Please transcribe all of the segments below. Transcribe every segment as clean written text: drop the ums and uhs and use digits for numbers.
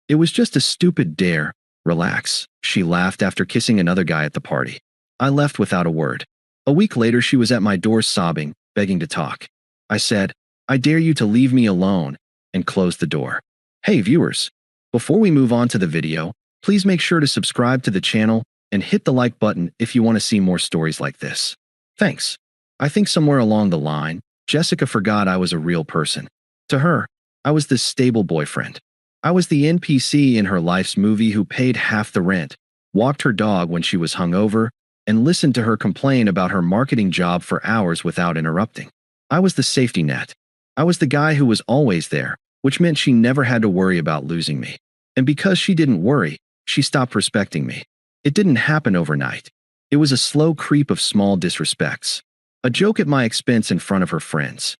It was just a stupid dare. Relax, she laughed after kissing another guy at the party. I left without a word. A week later, she was at my door sobbing, begging to talk. I said, I dare you to leave me alone, and closed the door. Hey viewers, before we move on to the video, please make sure to subscribe to the channel and hit the like button if you want to see more stories like this. Thanks. I think somewhere along the line, Jessica forgot I was a real person. To her, I was this stable boyfriend. I was the NPC in her life's movie who paid half the rent, walked her dog when she was hungover, and listened to her complain about her marketing job for hours without interrupting. I was the safety net. I was the guy who was always there, which meant she never had to worry about losing me. And because she didn't worry, she stopped respecting me. It didn't happen overnight. It was a slow creep of small disrespects. A joke at my expense in front of her friends.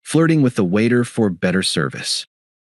Flirting with the waiter for better service.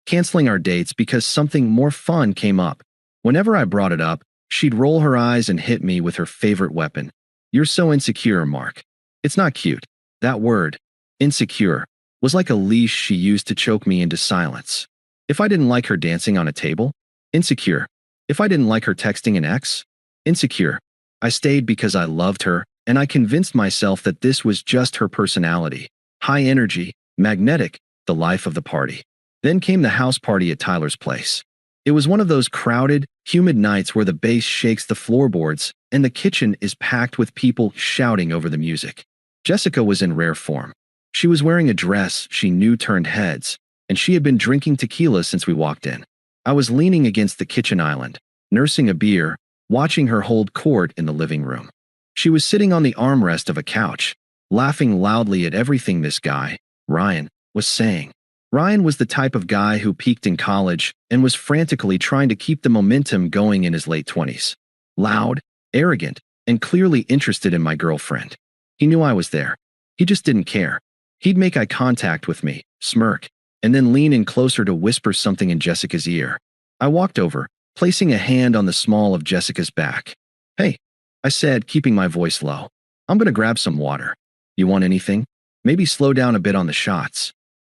Canceling our dates because something more fun came up. Whenever I brought it up, she'd roll her eyes and hit me with her favorite weapon. You're so insecure, Mark. It's not cute. That word, insecure, was like a leash she used to choke me into silence. If I didn't like her dancing on a table, insecure. If I didn't like her texting an ex, insecure. I stayed because I loved her, and I convinced myself that this was just her personality. High energy, magnetic, the life of the party. Then came the house party at Tyler's place. It was one of those crowded, humid nights where the bass shakes the floorboards and the kitchen is packed with people shouting over the music. Jessica was in rare form. She was wearing a dress she knew turned heads, and she had been drinking tequila since we walked in. I was leaning against the kitchen island, nursing a beer, watching her hold court in the living room. She was sitting on the armrest of a couch, laughing loudly at everything this guy, Ryan, was saying. Ryan was the type of guy who peaked in college and was frantically trying to keep the momentum going in his late 20s. Loud, arrogant, and clearly interested in my girlfriend. He knew I was there. He just didn't care. He'd make eye contact with me, smirk, and then lean in closer to whisper something in Jessica's ear. I walked over, placing a hand on the small of Jessica's back. Hey, I said, keeping my voice low. I'm gonna grab some water. You want anything? Maybe slow down a bit on the shots.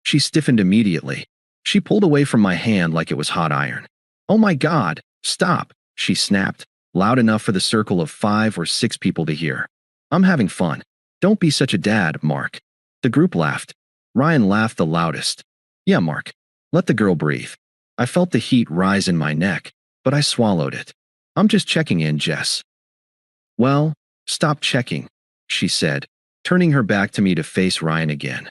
She stiffened immediately. She pulled away from my hand like it was hot iron. Oh my God, stop, she snapped, loud enough for the circle of 5 or 6 people to hear. I'm having fun. Don't be such a dad, Mark. The group laughed. Ryan laughed the loudest. Yeah, Mark. Let the girl breathe. I felt the heat rise in my neck, but I swallowed it. I'm just checking in, Jess. Well, stop checking, she said, turning her back to me to face Ryan again.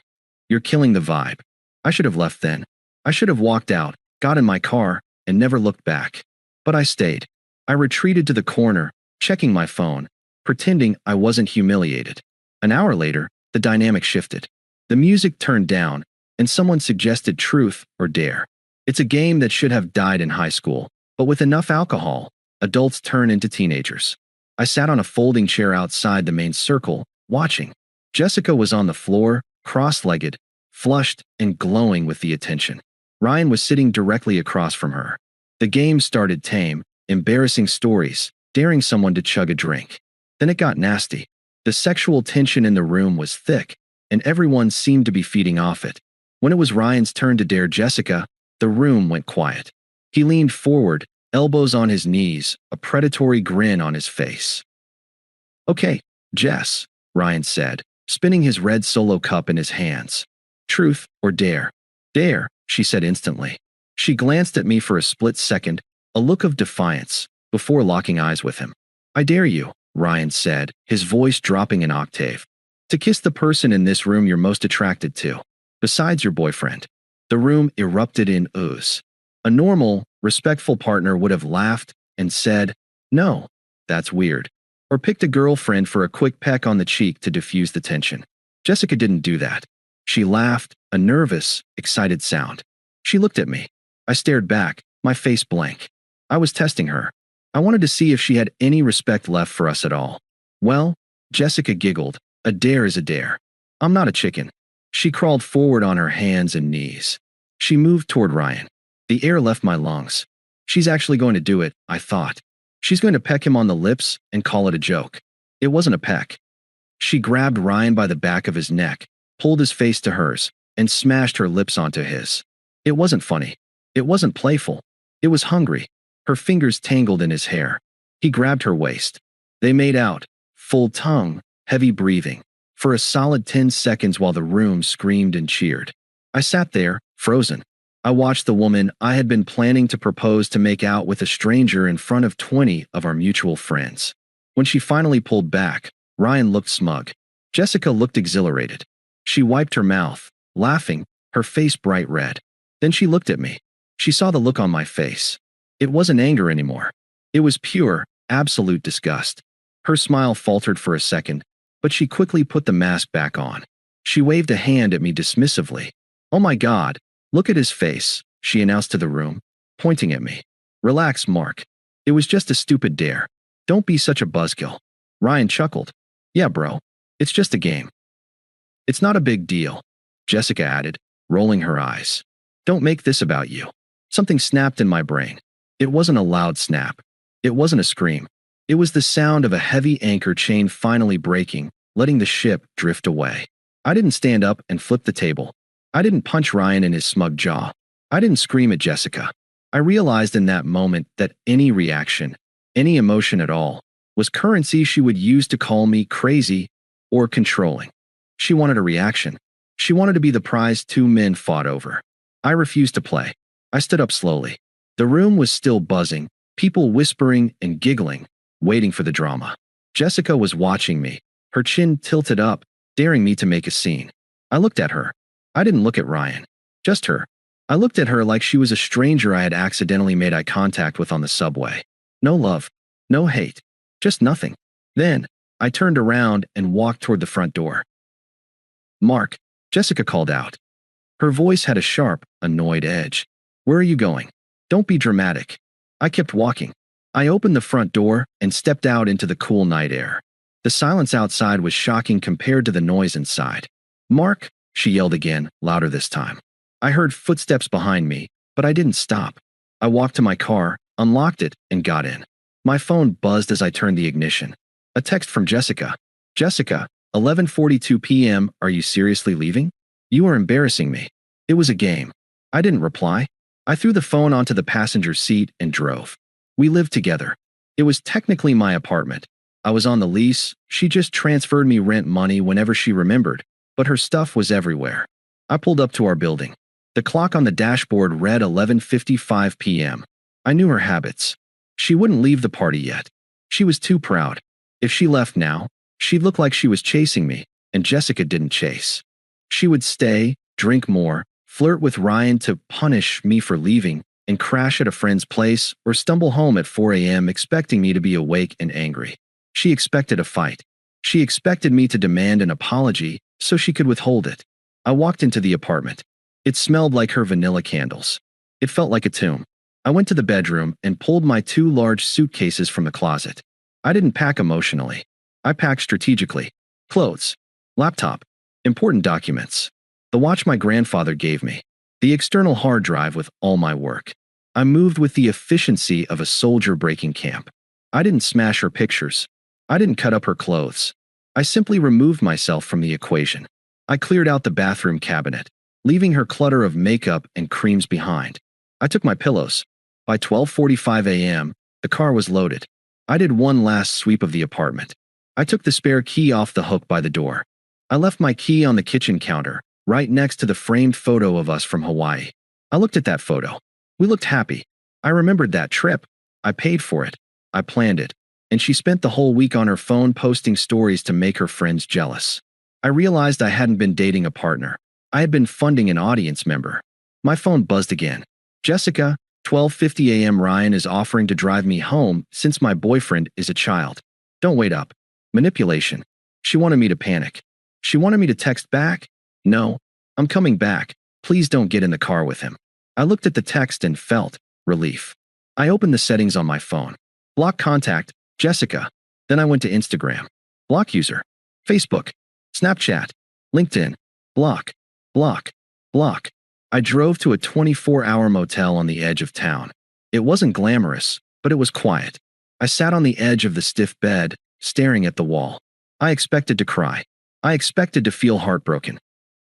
You're killing the vibe. I should have left then. I should have walked out, got in my car, and never looked back. But I stayed. I retreated to the corner, checking my phone, pretending I wasn't humiliated. An hour later, the dynamic shifted. The music turned down, and someone suggested truth or dare. It's a game that should have died in high school, but with enough alcohol, adults turn into teenagers. I sat on a folding chair outside the main circle, watching. Jessica was on the floor, cross-legged, flushed and glowing with the attention. Ryan was sitting directly across from her. The game started tame, embarrassing stories, daring someone to chug a drink. Then it got nasty. The sexual tension in the room was thick, and everyone seemed to be feeding off it. When it was Ryan's turn to dare Jessica, the room went quiet. He leaned forward, elbows on his knees, a predatory grin on his face. Okay, Jess, Ryan said, spinning his red Solo cup in his hands. Truth or dare? Dare, she said instantly. She glanced at me for a split second, a look of defiance, before locking eyes with him. I dare you, Ryan said, his voice dropping an octave. To kiss the person in this room you're most attracted to, besides your boyfriend. The room erupted in oohs. A normal, respectful partner would have laughed and said, no, that's weird, or picked a girlfriend for a quick peck on the cheek to diffuse the tension. Jessica didn't do that. She laughed, a nervous, excited sound. She looked at me. I stared back, my face blank. I was testing her. I wanted to see if she had any respect left for us at all. Well, Jessica giggled. A dare is a dare. I'm not a chicken. She crawled forward on her hands and knees. She moved toward Ryan. The air left my lungs. She's actually going to do it, I thought. She's going to peck him on the lips and call it a joke. It wasn't a peck. She grabbed Ryan by the back of his neck, pulled his face to hers, and smashed her lips onto his. It wasn't funny. It wasn't playful. It was hungry. Her fingers tangled in his hair. He grabbed her waist. They made out, full tongue, heavy breathing, for a solid 10 seconds while the room screamed and cheered. I sat there, frozen. I watched the woman I had been planning to propose to make out with a stranger in front of 20 of our mutual friends. When she finally pulled back, Ryan looked smug. Jessica looked exhilarated. She wiped her mouth, laughing, her face bright red. Then she looked at me. She saw the look on my face. It wasn't anger anymore. It was pure, absolute disgust. Her smile faltered for a second, but she quickly put the mask back on. She waved a hand at me dismissively. "Oh my God, look at his face," she announced to the room, pointing at me. "Relax, Mark. It was just a stupid dare. Don't be such a buzzkill." Ryan chuckled. "Yeah, bro. It's just a game." "It's not a big deal," Jessica added, rolling her eyes. "Don't make this about you." Something snapped in my brain. It wasn't a loud snap. It wasn't a scream. It was the sound of a heavy anchor chain finally breaking, letting the ship drift away. I didn't stand up and flip the table. I didn't punch Ryan in his smug jaw. I didn't scream at Jessica. I realized in that moment that any reaction, any emotion at all, was currency she would use to call me crazy or controlling. She wanted a reaction. She wanted to be the prize two men fought over. I refused to play. I stood up slowly. The room was still buzzing, people whispering and giggling, waiting for the drama. Jessica was watching me, her chin tilted up, daring me to make a scene. I looked at her. I didn't look at Ryan. Just her. I looked at her like she was a stranger I had accidentally made eye contact with on the subway. No love. No hate. Just nothing. Then, I turned around and walked toward the front door. "Mark," Jessica called out. Her voice had a sharp, annoyed edge. "Where are you going? Don't be dramatic." I kept walking. I opened the front door and stepped out into the cool night air. The silence outside was shocking compared to the noise inside. "Mark," she yelled again, louder this time. I heard footsteps behind me, but I didn't stop. I walked to my car, unlocked it, and got in. My phone buzzed as I turned the ignition. A text from Jessica. "Jessica, 11:42 p.m. Are you seriously leaving? You are embarrassing me." It was a game. I didn't reply. I threw the phone onto the passenger seat and drove. We lived together. It was technically my apartment. I was on the lease. She just transferred me rent money whenever she remembered, but her stuff was everywhere. I pulled up to our building. The clock on the dashboard read 11:55 p.m. I knew her habits. She wouldn't leave the party yet. She was too proud. If she left now, she'd look like she was chasing me, and Jessica didn't chase. She would stay, drink more, flirt with Ryan to punish me for leaving, and crash at a friend's place or stumble home at 4 a.m. expecting me to be awake and angry. She expected a fight. She expected me to demand an apology so she could withhold it. I walked into the apartment. It smelled like her vanilla candles. It felt like a tomb. I went to the bedroom and pulled my two large suitcases from the closet. I didn't pack emotionally. I packed strategically. Clothes, laptop, important documents, the watch my grandfather gave me, the external hard drive with all my work. I moved with the efficiency of a soldier breaking camp. I didn't smash her pictures. I didn't cut up her clothes. I simply removed myself from the equation. I cleared out the bathroom cabinet, leaving her clutter of makeup and creams behind. I took my pillows. By 12:45 a.m., the car was loaded. I did one last sweep of the apartment. I took the spare key off the hook by the door. I left my key on the kitchen counter, right next to the framed photo of us from Hawaii. I looked at that photo. We looked happy. I remembered that trip. I paid for it. I planned it. And she spent the whole week on her phone posting stories to make her friends jealous. I realized I hadn't been dating a partner. I had been funding an audience member. My phone buzzed again. "Jessica, 12:50 a.m. Ryan is offering to drive me home since my boyfriend is a child. Don't wait up." Manipulation. She wanted me to panic. She wanted me to text back. "No, I'm coming back. Please don't get in the car with him." I looked at the text and felt relief. I opened the settings on my phone. Block contact, Jessica. Then I went to Instagram. Block user. Facebook. Snapchat. LinkedIn. Block. Block. Block. I drove to a 24-hour motel on the edge of town. It wasn't glamorous, but it was quiet. I sat on the edge of the stiff bed, staring at the wall. I expected to cry. I expected to feel heartbroken.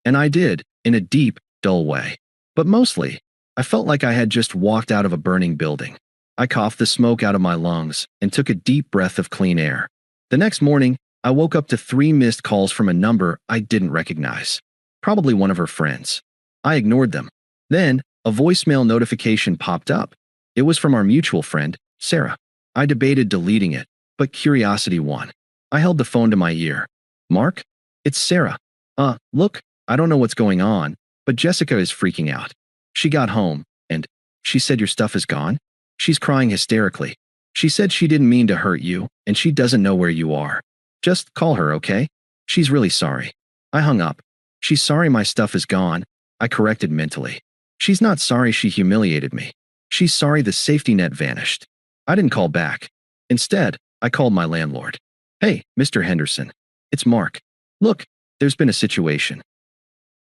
And I did, in a deep, dull way. But mostly, I felt like I had just walked out of a burning building. I coughed the smoke out of my lungs and took a deep breath of clean air. The next morning, I woke up to 3 missed calls from a number I didn't recognize. Probably one of her friends. I ignored them. Then, a voicemail notification popped up. It was from our mutual friend, Sarah. I debated deleting it, but curiosity won. I held the phone to my ear. Mark? It's Sarah. Look, I don't know what's going on, but Jessica is freaking out. She got home, and she said your stuff is gone? She's crying hysterically. She said she didn't mean to hurt you, and she doesn't know where you are. Just call her, okay? She's really sorry. I hung up. She's sorry my stuff is gone, I corrected mentally. She's not sorry she humiliated me. She's sorry the safety net vanished. I didn't call back. Instead, I called my landlord. Hey, Mr. Henderson. It's Mark. Look, there's been a situation.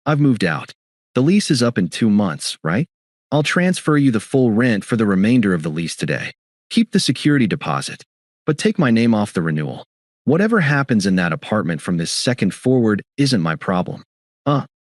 I've moved out. The lease is up in 2 months, right? I'll transfer you the full rent for the remainder of the lease today. Keep the security deposit, but take my name off the renewal. Whatever happens in that apartment from this second forward isn't my problem.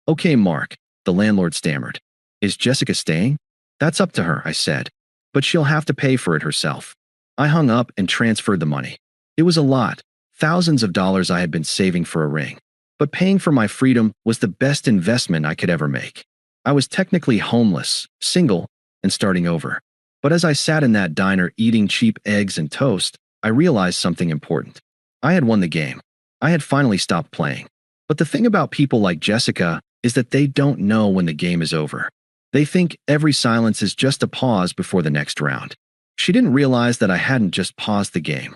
Okay, Mark, the landlord stammered. Is Jessica staying? That's up to her, I said. But she'll have to pay for it herself. I hung up and transferred the money. It was a lot, thousands of dollars I had been saving for a ring. But paying for my freedom was the best investment I could ever make. I was technically homeless, single, and starting over. But as I sat in that diner eating cheap eggs and toast, I realized something important. I had won the game. I had finally stopped playing. But the thing about people like Jessica is that they don't know when the game is over. They think every silence is just a pause before the next round. She didn't realize that I hadn't just paused the game.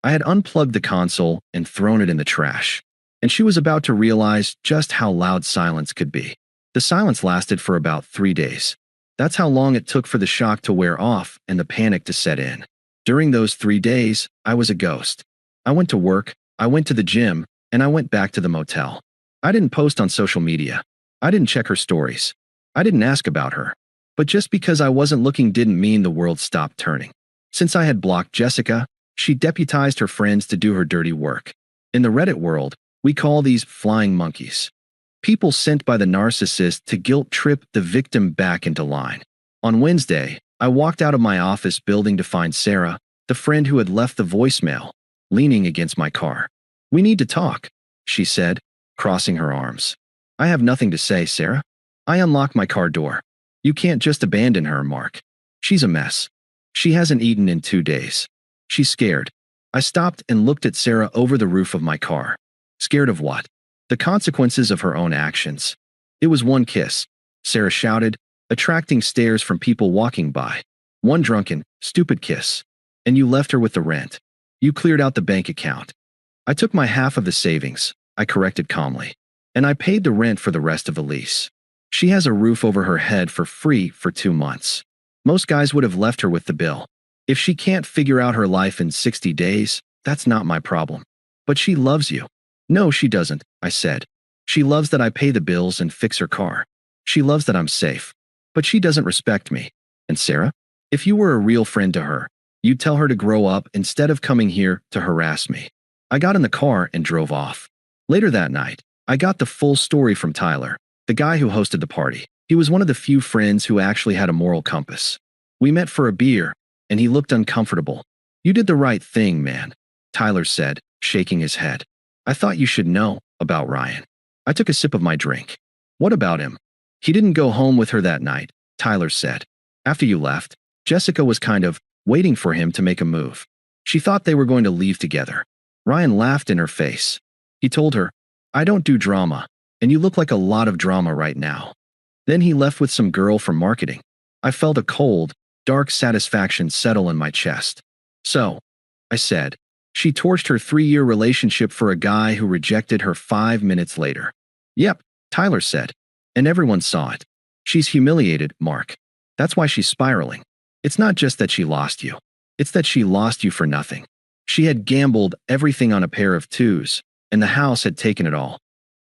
I had unplugged the console and thrown it in the trash. And she was about to realize just how loud silence could be. The silence lasted for about 3 days. That's how long it took for the shock to wear off and the panic to set in. During those 3 days, I was a ghost. I went to work, I went to the gym, and I went back to the motel. I didn't post on social media. I didn't check her stories. I didn't ask about her. But just because I wasn't looking didn't mean the world stopped turning. Since I had blocked Jessica, she deputized her friends to do her dirty work. In the Reddit world, we call these flying monkeys. People sent by the narcissist to guilt trip the victim back into line. On Wednesday, I walked out of my office building to find Sarah, the friend who had left the voicemail, leaning against my car. We need to talk, she said, crossing her arms. I have nothing to say, Sarah. I unlocked my car door. You can't just abandon her, Mark. She's a mess. She hasn't eaten in 2 days. She's scared. I stopped and looked at Sarah over the roof of my car. Scared of what? The consequences of her own actions. It was one kiss, Sarah shouted, attracting stares from people walking by. One drunken, stupid kiss. And you left her with the rent. You cleared out the bank account. I took my half of the savings, I corrected calmly. And I paid the rent for the rest of the lease. She has a roof over her head for free for 2 months. Most guys would have left her with the bill. If she can't figure out her life in 60 days, that's not my problem. But she loves you. No, she doesn't, I said. She loves that I pay the bills and fix her car. She loves that I'm safe. But she doesn't respect me. And Sarah, if you were a real friend to her, you'd tell her to grow up instead of coming here to harass me. I got in the car and drove off. Later that night, I got the full story from Tyler, the guy who hosted the party. He was one of the few friends who actually had a moral compass. We met for a beer, and he looked uncomfortable. You did the right thing, man, Tyler said, shaking his head. I thought you should know about Ryan. I took a sip of my drink. What about him? He didn't go home with her that night, Tyler said. After you left, Jessica was kind of waiting for him to make a move. She thought they were going to leave together. Ryan laughed in her face. He told her, I don't do drama, and you look like a lot of drama right now. Then he left with some girl from marketing. I felt a cold, dark satisfaction settle in my chest. So, I said, she torched her 3-year relationship for a guy who rejected her 5 minutes later. Yep, Tyler said. And everyone saw it. She's humiliated, Mark. That's why she's spiraling. It's not just that she lost you. It's that she lost you for nothing. She had gambled everything on a pair of twos, and the house had taken it all.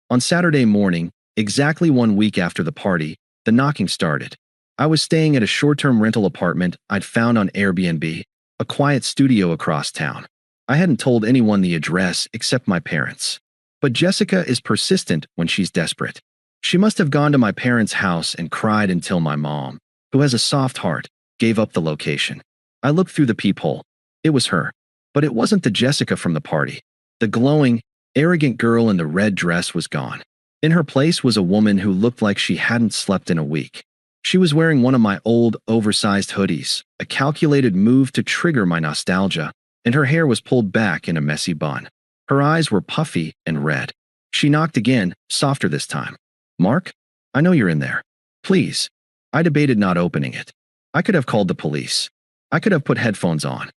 On Saturday morning, exactly 1 week after the party, the knocking started. I was staying at a short-term rental apartment I'd found on Airbnb, a quiet studio across town. I hadn't told anyone the address except my parents. But Jessica is persistent when she's desperate. She must have gone to my parents' house and cried until my mom, who has a soft heart, gave up the location. I looked through the peephole. It was her. But it wasn't the Jessica from the party. The glowing, arrogant girl in the red dress was gone. In her place was a woman who looked like she hadn't slept in a week. She was wearing one of my old, oversized hoodies, a calculated move to trigger my nostalgia, and her hair was pulled back in a messy bun. Her eyes were puffy and red. She knocked again, softer this time. "Mark? I know you're in there. Please." I debated not opening it. I could have called the police. I could have put headphones on.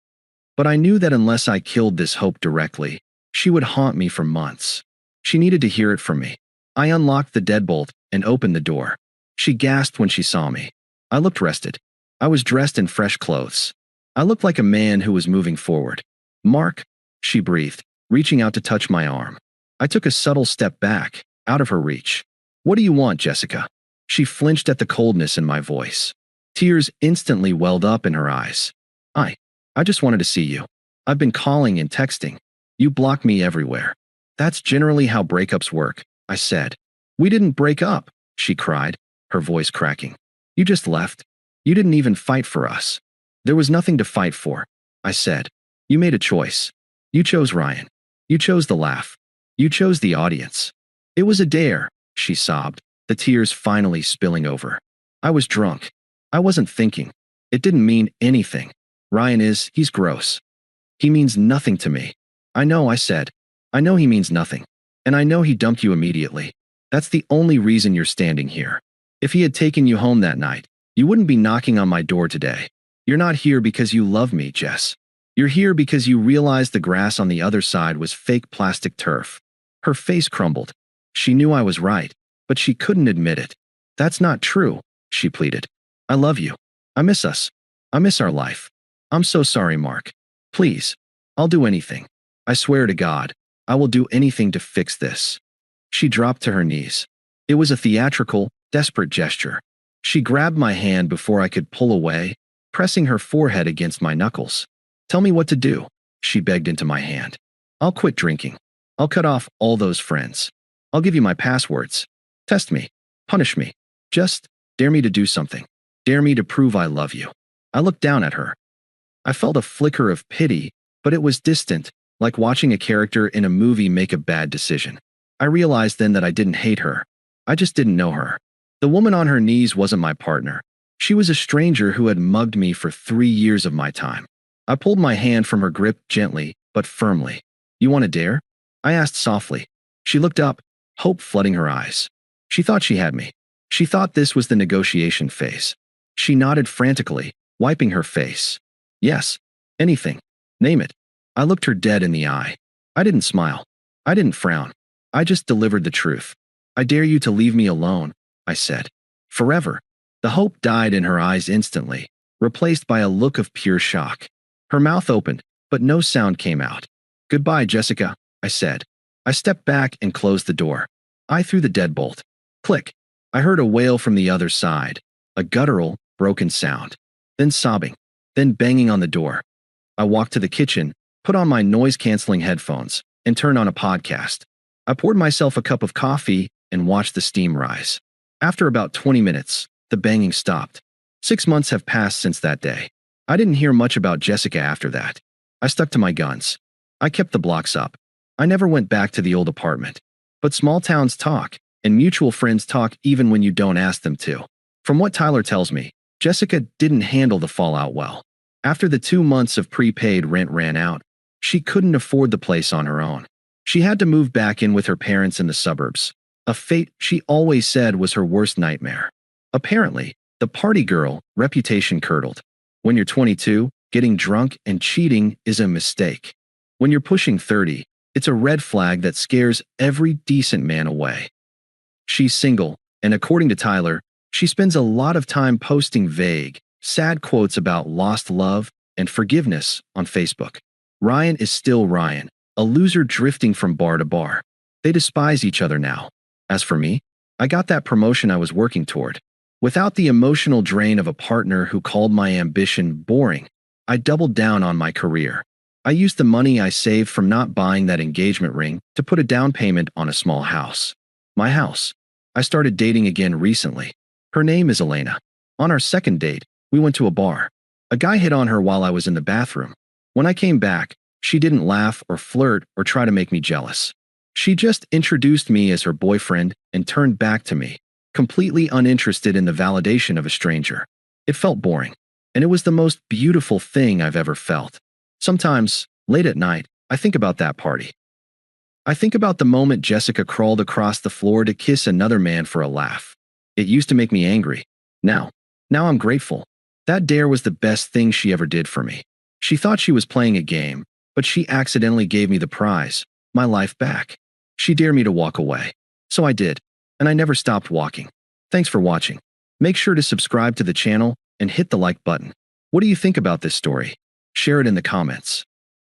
But I knew that unless I killed this hope directly, she would haunt me for months. She needed to hear it from me. I unlocked the deadbolt and opened the door. She gasped when she saw me. I looked rested. I was dressed in fresh clothes. I looked like a man who was moving forward. "Mark," she breathed, reaching out to touch my arm. I took a subtle step back, out of her reach. "What do you want, Jessica?" She flinched at the coldness in my voice. Tears instantly welled up in her eyes. I just wanted to see you. I've been calling and texting. You block me everywhere." "That's generally how breakups work," I said. "We didn't break up," she cried, her voice cracking. "You just left. You didn't even fight for us." "There was nothing to fight for," I said. "You made a choice. You chose Ryan. You chose the laugh. You chose the audience." "It was a dare," she sobbed, the tears finally spilling over. "I was drunk. I wasn't thinking. It didn't mean anything. He's gross. He means nothing to me." "I know," I said. "I know he means nothing. And I know he dumped you immediately. That's the only reason you're standing here. If he had taken you home that night, you wouldn't be knocking on my door today. You're not here because you love me, Jess. You're here because you realized the grass on the other side was fake plastic turf." Her face crumbled. She knew I was right, but she couldn't admit it. "That's not true," she pleaded. "I love you. I miss us. I miss our life. I'm so sorry, Mark. Please, I'll do anything. I swear to God, I will do anything to fix this." She dropped to her knees. It was a theatrical, desperate gesture. She grabbed my hand before I could pull away, pressing her forehead against my knuckles. "Tell me what to do," she begged into my hand. "I'll quit drinking. I'll cut off all those friends. I'll give you my passwords. Test me. Punish me. Just dare me to do something. Dare me to prove I love you." I looked down at her. I felt a flicker of pity, but it was distant, like watching a character in a movie make a bad decision. I realized then that I didn't hate her. I just didn't know her. The woman on her knees wasn't my partner. She was a stranger who had mugged me for 3 years of my time. I pulled my hand from her grip gently, but firmly. "You want to dare?" I asked softly. She looked up, hope flooding her eyes. She thought she had me. She thought this was the negotiation phase. She nodded frantically, wiping her face. "Yes, anything. Name it." I looked her dead in the eye. I didn't smile. I didn't frown. I just delivered the truth. "I dare you to leave me alone," I said. "Forever." The hope died in her eyes instantly, replaced by a look of pure shock. Her mouth opened, but no sound came out. "Goodbye, Jessica," I said. I stepped back and closed the door. I threw the deadbolt. Click. I heard a wail from the other side, a guttural, broken sound. Then sobbing. Then banging on the door. I walked to the kitchen, put on my noise-canceling headphones, and turned on a podcast. I poured myself a cup of coffee and watched the steam rise. After about 20 minutes, the banging stopped. 6 months have passed since that day. I didn't hear much about Jessica after that. I stuck to my guns. I kept the blocks up. I never went back to the old apartment. But small towns talk, and mutual friends talk even when you don't ask them to. From what Tyler tells me, Jessica didn't handle the fallout well. After the 2 months of prepaid rent ran out, she couldn't afford the place on her own. She had to move back in with her parents in the suburbs, a fate she always said was her worst nightmare. Apparently, the party girl reputation curdled. When you're 22, getting drunk and cheating is a mistake. When you're pushing 30, it's a red flag that scares every decent man away. She's single, and according to Tyler, she spends a lot of time posting vague, sad quotes about lost love and forgiveness on Facebook. Ryan is still Ryan, a loser drifting from bar to bar. They despise each other now. As for me, I got that promotion I was working toward. Without the emotional drain of a partner who called my ambition boring, I doubled down on my career. I used the money I saved from not buying that engagement ring to put a down payment on a small house. My house. I started dating again recently. Her name is Elena. On our second date, we went to a bar. A guy hit on her while I was in the bathroom. When I came back, she didn't laugh or flirt or try to make me jealous. She just introduced me as her boyfriend and turned back to me, completely uninterested in the validation of a stranger. It felt boring, and it was the most beautiful thing I've ever felt. Sometimes, late at night, I think about that party. I think about the moment Jessica crawled across the floor to kiss another man for a laugh. It used to make me angry. Now I'm grateful. That dare was the best thing she ever did for me. She thought she was playing a game, but she accidentally gave me the prize, my life back. She dared me to walk away. So I did, and I never stopped walking. Thanks for watching. Make sure to subscribe to the channel and hit the like button. What do you think about this story? Share it in the comments.